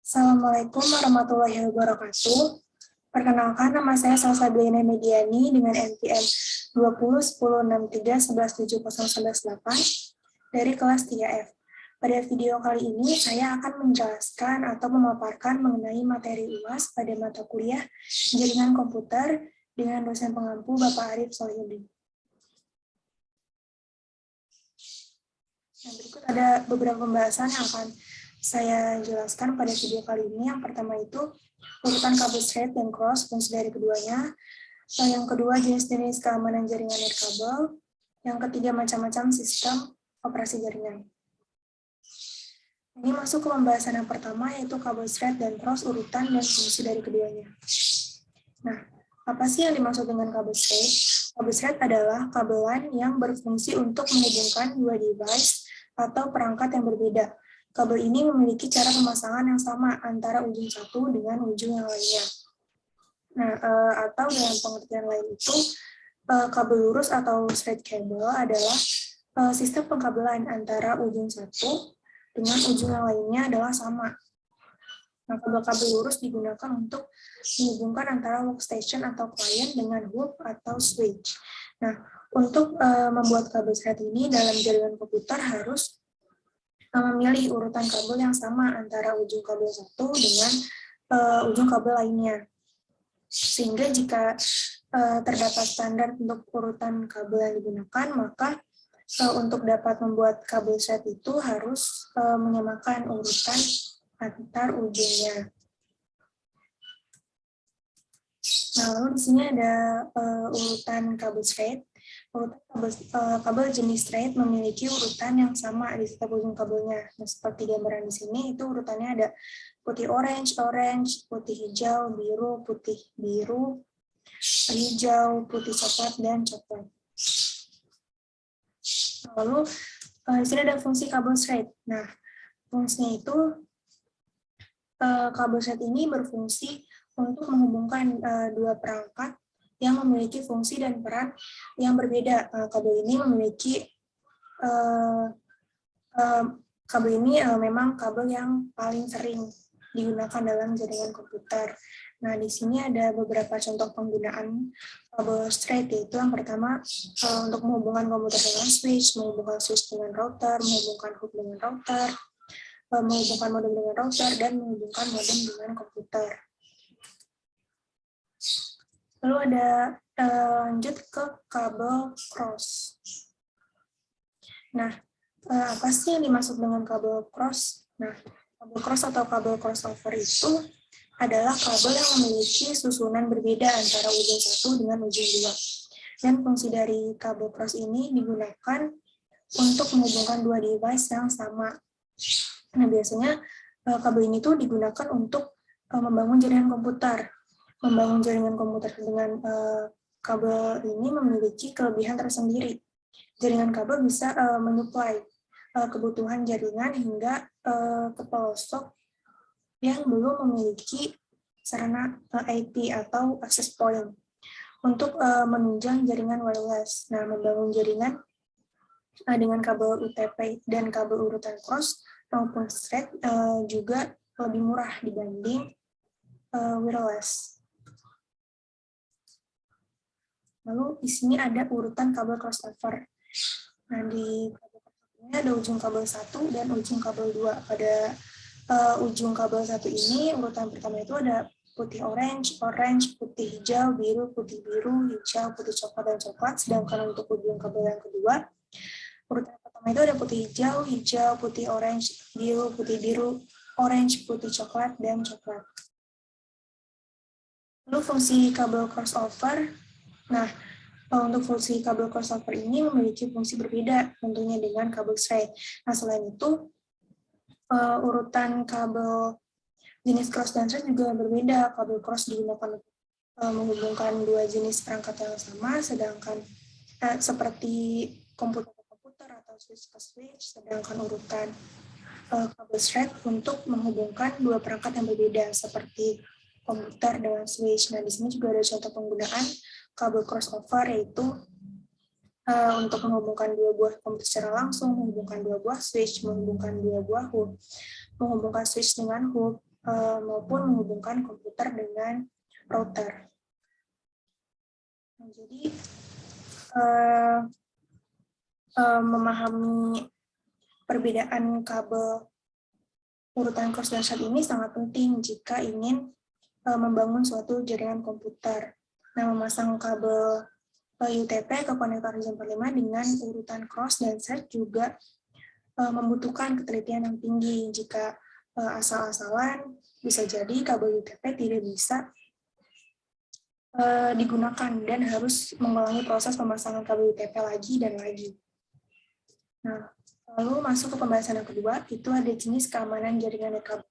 Assalamualaikum warahmatullahi wabarakatuh. Perkenalkan, nama saya Salsa Duyana Mediani dengan NPM 201063117011 dari kelas 3F. Pada video kali ini, saya akan menjelaskan atau memaparkan mengenai materi UAS pada mata kuliah Jaringan Komputer dengan dosen pengampu Bapak Arif Solihuddin. Nah, berikut ada beberapa pembahasan yang akan saya jelaskan pada video kali ini. Yang pertama itu urutan kabel straight dan cross, fungsi dari keduanya. Yang kedua, jenis-jenis keamanan jaringan nirkabel. Yang ketiga, macam-macam sistem operasi jaringan. Ini masuk ke pembahasan yang pertama, yaitu kabel straight dan cross, urutan dan fungsi dari keduanya. Nah, apa sih yang dimaksud dengan kabel straight? Kabel straight adalah kabelan yang berfungsi untuk menghubungkan dua device atau perangkat yang berbeda. Kabel ini memiliki cara pemasangan yang sama antara ujung satu dengan ujung yang lainnya. Nah, atau dalam pengertian lain itu, kabel lurus atau straight cable adalah sistem pengkabelan antara ujung satu dengan ujung yang lainnya adalah sama. Nah, kabel-kabel lurus digunakan untuk menghubungkan antara workstation atau klien dengan hub atau switch. Nah, untuk membuat kabel straight ini dalam jaringan komputer harus memilih urutan kabel yang sama antara ujung kabel satu dengan ujung kabel lainnya. Sehingga jika terdapat standar untuk urutan kabel yang digunakan, maka untuk dapat membuat kabel straight itu harus menyamakan urutan antar ujungnya. Nah, lalu di sini ada urutan kabel straight. Kabel jenis straight memiliki urutan yang sama di setiap ujung kabelnya. Nah, seperti gambaran di sini, itu urutannya ada putih orange, putih hijau, biru, putih biru, hijau, putih coklat, dan coklat. Lalu di sini ada fungsi kabel straight. Nah, fungsinya itu kabel straight ini berfungsi untuk menghubungkan dua perangkat yang memiliki fungsi dan peran yang berbeda. Kabel ini memiliki memang kabel yang paling sering digunakan dalam jaringan komputer. Nah, di sini ada beberapa contoh penggunaan kabel straight, yaitu yang pertama untuk menghubungkan komputer dengan switch, menghubungkan switch dengan router, menghubungkan hub dengan router, menghubungkan modem dengan router, dan menghubungkan modem dengan komputer. Lalu ada lanjut ke kabel cross. Nah, apa sih yang dimaksud dengan kabel cross? Nah, kabel cross atau kabel crossover itu adalah kabel yang memiliki susunan berbeda antara ujung satu dengan ujung dua. Dan fungsi dari kabel cross ini digunakan untuk menghubungkan dua device yang sama. Nah, biasanya kabel ini tuh digunakan untuk membangun jaringan komputer. Membangun jaringan komputer dengan kabel ini memiliki kelebihan tersendiri. Jaringan kabel bisa menyuplai kebutuhan jaringan hingga ke pelosok yang belum memiliki sarana IP atau access point untuk menunjang jaringan wireless. Nah, membangun jaringan dengan kabel UTP dan kabel urutan cross maupun straight juga lebih murah dibanding wireless. Lalu di sini ada urutan kabel crossover. Nah, di kabel crossover ada ujung kabel 1 dan ujung kabel 2. Pada ujung kabel 1 ini, urutan pertama itu ada putih orange, putih hijau, biru, hijau, putih coklat, dan coklat. Sedangkan untuk ujung kabel yang kedua, urutan pertama itu ada putih hijau, putih orange, biru, orange, putih coklat, dan coklat. Lalu fungsi kabel crossover. Nah, untuk fungsi kabel crossover ini memiliki fungsi berbeda tentunya dengan kabel straight. Nah, selain itu, urutan kabel jenis cross dan straight juga berbeda. Kabel cross digunakan untuk menghubungkan dua jenis perangkat yang sama, sedangkan seperti komputer ke komputer atau switch ke switch, sedangkan urutan kabel straight untuk menghubungkan dua perangkat yang berbeda seperti komputer dengan switch. Nah, di sini juga ada contoh penggunaan kabel crossover, yaitu untuk menghubungkan dua buah komputer secara langsung, menghubungkan dua buah switch, menghubungkan dua buah hub, menghubungkan switch dengan hub, maupun menghubungkan komputer dengan router. Nah, jadi memahami perbedaan kabel urutan cross dan shard ini sangat penting jika ingin membangun suatu jaringan komputer. Nah, memasang kabel UTP ke konektor RJ45 dengan urutan cross dan shard juga membutuhkan ketelitian yang tinggi. Jika asal-asalan, bisa jadi kabel UTP tidak bisa digunakan dan harus mengulangi proses pemasangan kabel UTP lagi dan lagi. Nah, lalu masuk ke pembahasan yang kedua, itu ada jenis keamanan jaringan kabel.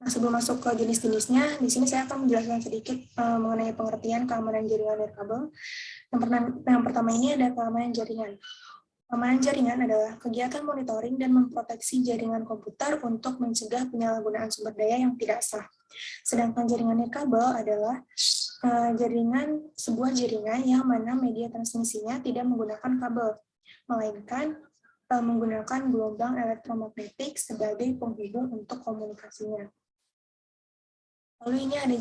Nah, sebelum masuk ke jenis-jenisnya, di sini saya akan menjelaskan sedikit mengenai pengertian keamanan jaringan kabel. Yang pertama ini ada keamanan jaringan. Keamanan jaringan adalah kegiatan monitoring dan memproteksi jaringan komputer untuk mencegah penyalahgunaan sumber daya yang tidak sah. Sedangkan jaringan nirkabel adalah sebuah jaringan yang mana media transmisinya tidak menggunakan kabel, melainkan menggunakan gelombang elektromagnetik sebagai penghubung untuk komunikasinya. Lalu ini ada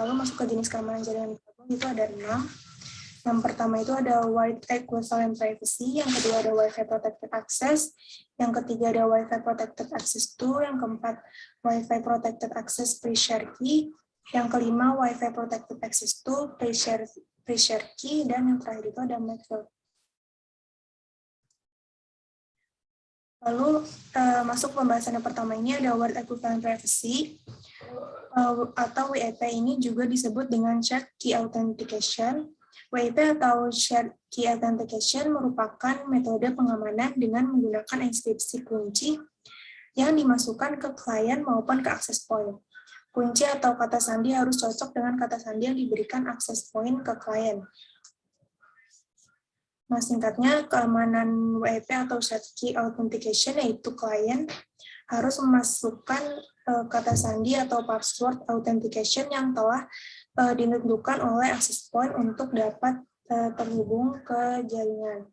lalu masuk ke jenis keamanan jaringan kabel, itu ada 6. Yang pertama itu ada Wide Equivalent Privacy, yang kedua ada Wi-Fi Protected Access, yang ketiga ada Wi-Fi Protected Access 2, yang keempat Wi-Fi Protected Access Pre-Share Key, yang kelima Wi-Fi Protected Access 2, Pre-Share Key, dan yang terakhir itu ada MAC. Lalu masuk pembahasan yang pertama ini ada Wide Equivalent Privacy, atau WEP ini juga disebut dengan Shared Key Authentication. WEP atau Shared Key Authentication merupakan metode pengamanan dengan menggunakan inskripsi kunci yang dimasukkan ke klien maupun ke access point. Kunci atau kata sandi harus cocok dengan kata sandi yang diberikan access point ke klien. Nah, singkatnya, keamanan WEP atau Shared Key Authentication yaitu klien harus memasukkan kata sandi atau password authentication yang telah ditentukan oleh access point untuk dapat terhubung ke jaringan.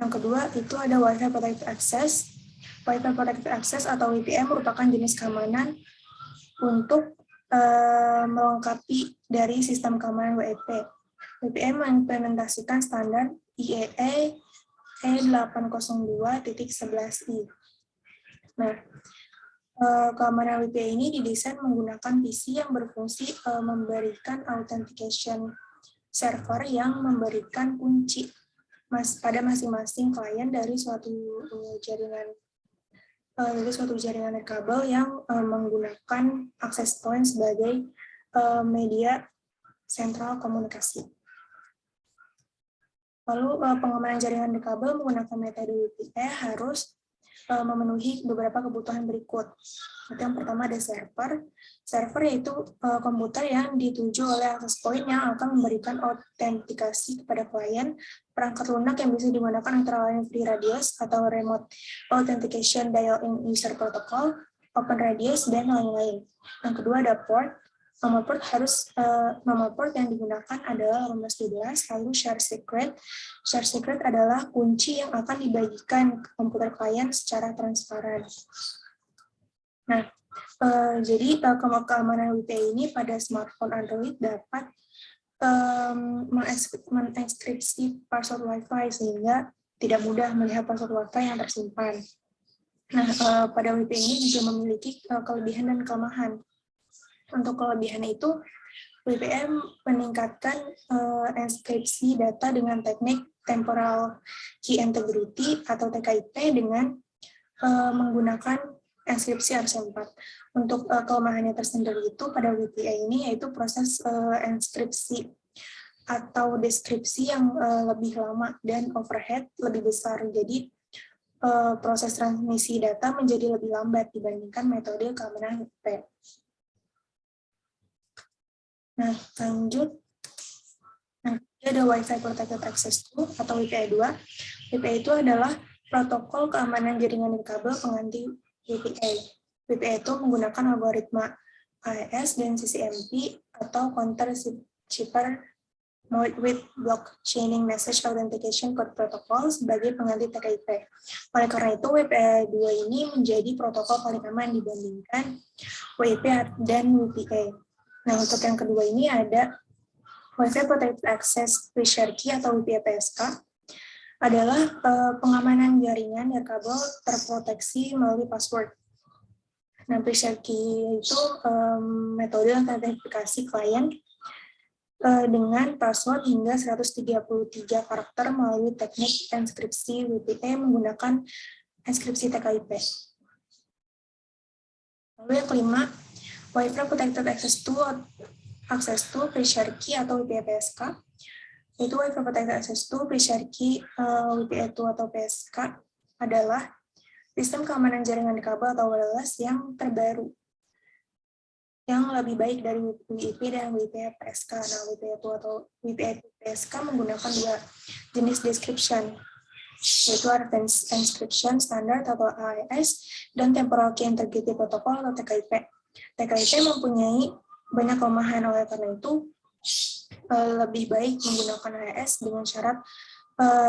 Yang kedua, itu ada Wi-Fi Protected Access. Wi-Fi Protected Access atau WPA merupakan jenis keamanan untuk melengkapi dari sistem keamanan WEP. WPA mengimplementasikan standar IEEE E802.11i. Nah, keamanan WPA ini didesain menggunakan PC yang berfungsi memberikan authentication server yang memberikan kunci pada masing-masing klien dari suatu jaringan kabel yang menggunakan access point sebagai media sentral komunikasi. Lalu pengamanan jaringan kabel menggunakan metode WPA harus memenuhi beberapa kebutuhan berikut. Yang pertama ada server. Server yaitu komputer yang dituju oleh access point yang akan memberikan autentikasi kepada klien, perangkat lunak yang bisa digunakan antara lain FreeRADIUS atau Remote Authentication Dial-in User Protocol, OpenRADIUS, dan lain-lain. Yang kedua ada port. Nomor port yang digunakan adalah 1812, lalu share secret. Share secret adalah kunci yang akan dibagikan ke komputer klien secara transparan. Nah, jadi keamanan WPA ini pada smartphone Android dapat menginskripsi password Wi-Fi sehingga tidak mudah melihat password Wi-Fi yang tersimpan. Nah, pada WPA ini juga memiliki kelebihan dan kelemahan. Untuk kelebihannya itu, WPA meningkatkan inskripsi data dengan teknik Temporal Key Integrity atau TKIP dengan menggunakan inskripsi RC4. Untuk kelemahannya tersendiri itu pada WPA ini yaitu proses inskripsi atau deskripsi yang lebih lama dan overhead lebih besar. Jadi proses transmisi data menjadi lebih lambat dibandingkan metode keamanan WPA. Nah, lanjut. Nah, ada Wi-Fi Protected Access 2 atau WPA 2. WPA itu adalah protokol keamanan jaringan nirkabel pengganti WPA. WPA itu menggunakan algoritma AES dan CCMP atau Counter Shipper with blockchaining message authentication code protocol sebagai pengganti TKIP. Oleh karena itu, WPA2 ini menjadi protokol paling aman dibandingkan WIP dan WPA. Nah, untuk yang kedua ini ada Wi-Fi Protected Access Pre-Share Key atau WPA-PSK adalah pengamanan jaringan nirkabel terproteksi melalui password. Nah, Pre-Share Key itu metode autentifikasi klien dengan password hingga 133 karakter melalui teknik enkripsi WPA menggunakan enkripsi TKIP. Lalu yang kelima, Wi-Fi Protected Access to Pre-Share Key atau WPA-PSK. Yaitu Wi-Fi Protected Access to Pre-Share Key WPA2 atau PSK adalah sistem keamanan jaringan kabel atau wireless yang terbaru, yang lebih baik dari WIP dan WPA-PSK. Nah, WPA2 atau WPA-PSK menggunakan dua jenis description, yaitu Advanced Encryption Standard atau AES dan Temporal Key Integrity Protocol atau TKIP. TKIP mempunyai banyak kelemahan, oleh karena itu lebih baik menggunakan AES dengan syarat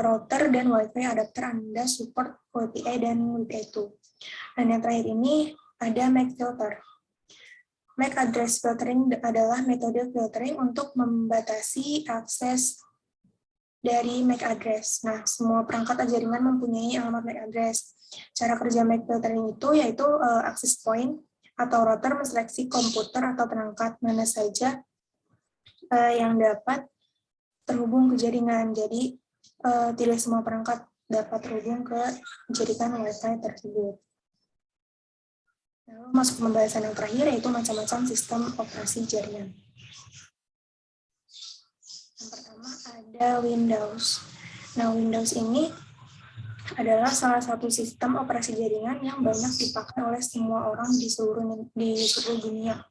router dan WiFi adapter Anda support WPA dan WPA2. Dan yang terakhir ini ada MAC filter. MAC address filtering adalah metode filtering untuk membatasi akses dari MAC address. Nah, semua perangkat jaringan mempunyai alamat MAC address. Cara kerja MAC filtering itu yaitu access point atau router menseleksi komputer atau perangkat mana saja yang dapat terhubung ke jaringan. Jadi, tidak semua perangkat dapat terhubung ke jaringan Wi-Fi tersebut. Lalu masuk ke pembahasan yang terakhir, yaitu macam-macam sistem operasi jaringan. Yang pertama ada Windows. Nah, Windows ini adalah salah satu sistem operasi jaringan yang banyak dipakai oleh semua orang di seluruh dunia.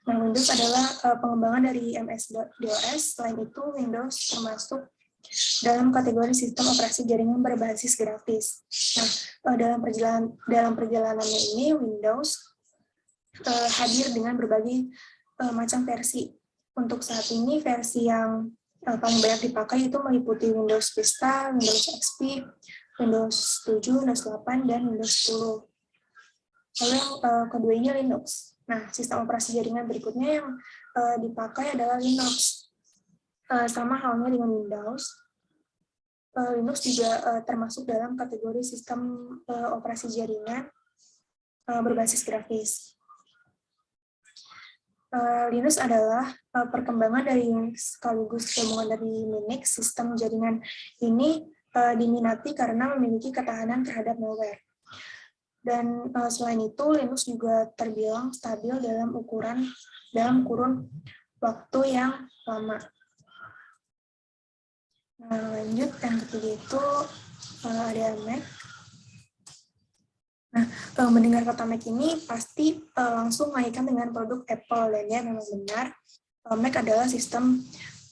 Nah, Windows adalah pengembangan dari MS-DOS. Selain itu, Windows termasuk dalam kategori sistem operasi jaringan berbasis grafis. Nah, dalam perjalanannya ini, Windows hadir dengan berbagai macam versi. Untuk saat ini, versi yang paling banyak dipakai itu meliputi Windows Vista, Windows XP, Windows 7, Windows 8, dan Windows 10. Lalu yang kedua ini Linux. Nah, sistem operasi jaringan berikutnya yang dipakai adalah Linux. Sama halnya dengan Windows, Linux juga termasuk dalam kategori sistem operasi jaringan berbasis grafis. Linux adalah perkembangan dari Unix sekaligus gabungan dari Minix. Sistem jaringan ini diminati karena memiliki ketahanan terhadap malware. Dan selain itu, Linux juga terbilang stabil dalam kurun waktu yang lama. Nah, lanjut yang ketiga itu ada Mac. Nah, mendengar kata Mac ini pasti langsung mengaitkan dengan produk Apple, dan ya memang benar. Mac adalah sistem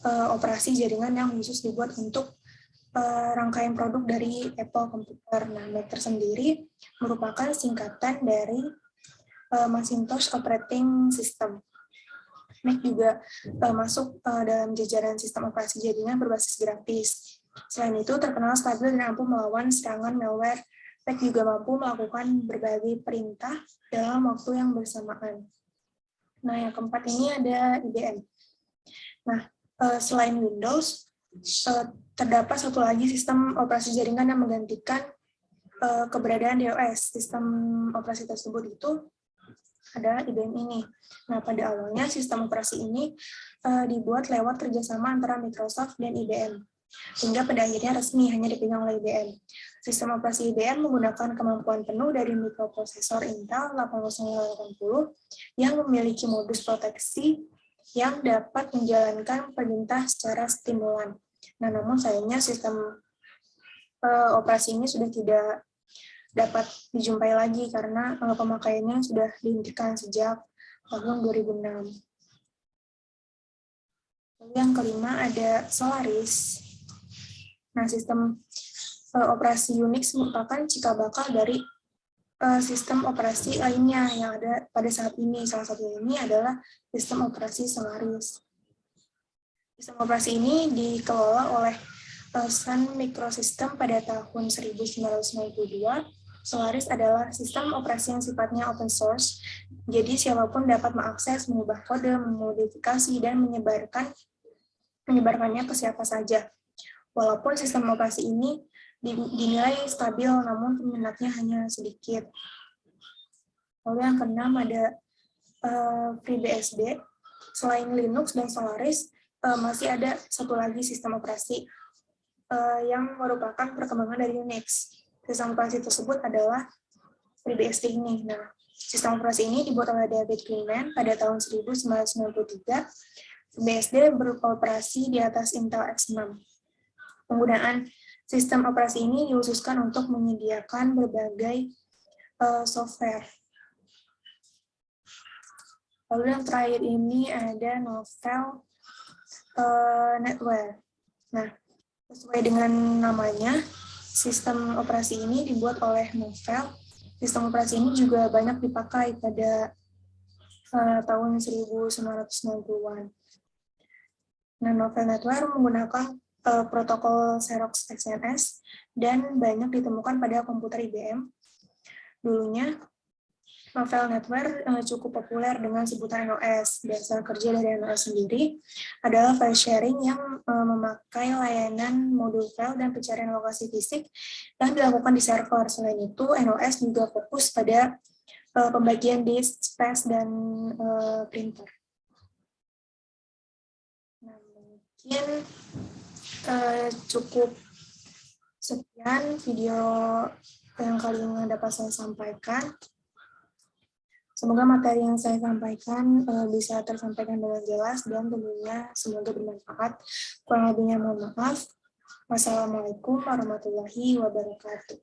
operasi jaringan yang khusus dibuat untuk rangkaian produk dari Apple komputer. Nah, Mac tersendiri merupakan singkatan dari Macintosh Operating System. Mac juga masuk dalam jajaran sistem operasi jaringan berbasis grafis. Selain itu, terkenal stabil dan mampu melawan serangan malware. Mac juga mampu melakukan berbagai perintah dalam waktu yang bersamaan. Nah, yang keempat ini ada IBM. Nah, selain Windows, terdapat satu lagi sistem operasi jaringan yang menggantikan keberadaan DOS. Sistem operasi tersebut itu adalah IBM ini. Nah, pada awalnya sistem operasi ini dibuat lewat kerjasama antara Microsoft dan IBM. Hingga pada akhirnya resmi hanya dipegang oleh IBM. Sistem operasi IBM menggunakan kemampuan penuh dari mikroprosesor Intel 8980 yang memiliki modus proteksi yang dapat menjalankan perintah secara stimulan. Nah, namun sayangnya sistem operasi ini sudah tidak dapat dijumpai lagi karena pemakaiannya sudah dihentikan sejak tahun 2006. Lalu yang kelima ada Solaris. Nah, sistem operasi Unix merupakan cikal bakal dari sistem operasi lainnya yang ada pada saat ini. Salah satunya ini adalah sistem operasi Solaris. Sistem operasi ini dikelola oleh Sun Microsystem pada tahun 1992. Solaris adalah sistem operasi yang sifatnya open source, jadi siapapun dapat mengakses, mengubah kode, memodifikasi, dan menyebarkannya ke siapa saja. Walaupun sistem operasi ini dinilai stabil, namun peminatnya hanya sedikit. Lalu yang keenam ada FreeBSD. Selain Linux dan Solaris, masih ada satu lagi sistem operasi yang merupakan perkembangan dari Unix. Sistem operasi tersebut adalah FreeBSD ini. Nah, sistem operasi ini dibuat oleh David Greenman pada tahun 1993. FreeBSD beroperasi di atas Intel X6. Penggunaan sistem operasi ini dikhususkan untuk menyediakan berbagai software. Lalu yang terakhir ini ada Novell NetWare. Nah, sesuai dengan namanya, sistem operasi ini dibuat oleh Novell. Sistem operasi ini juga banyak dipakai pada tahun 1990-an. Nah, Novell NetWare menggunakan protokol Xerox XNS dan banyak ditemukan pada komputer IBM. Dulunya, Novell NetWare cukup populer dengan sebutan NOS. Dasar kerja dari NOS sendiri adalah file sharing yang memakai layanan modul file dan pencarian lokasi fisik yang dilakukan di server. Selain itu, NOS juga fokus pada pembagian disk, space, dan printer. Nah, mungkin cukup sekian video yang kali ini dapat saya sampaikan. Semoga materi yang saya sampaikan bisa tersampaikan dengan jelas dan tentunya semoga bermanfaat. Kurang lebihnya mohon maaf. Wassalamualaikum warahmatullahi wabarakatuh.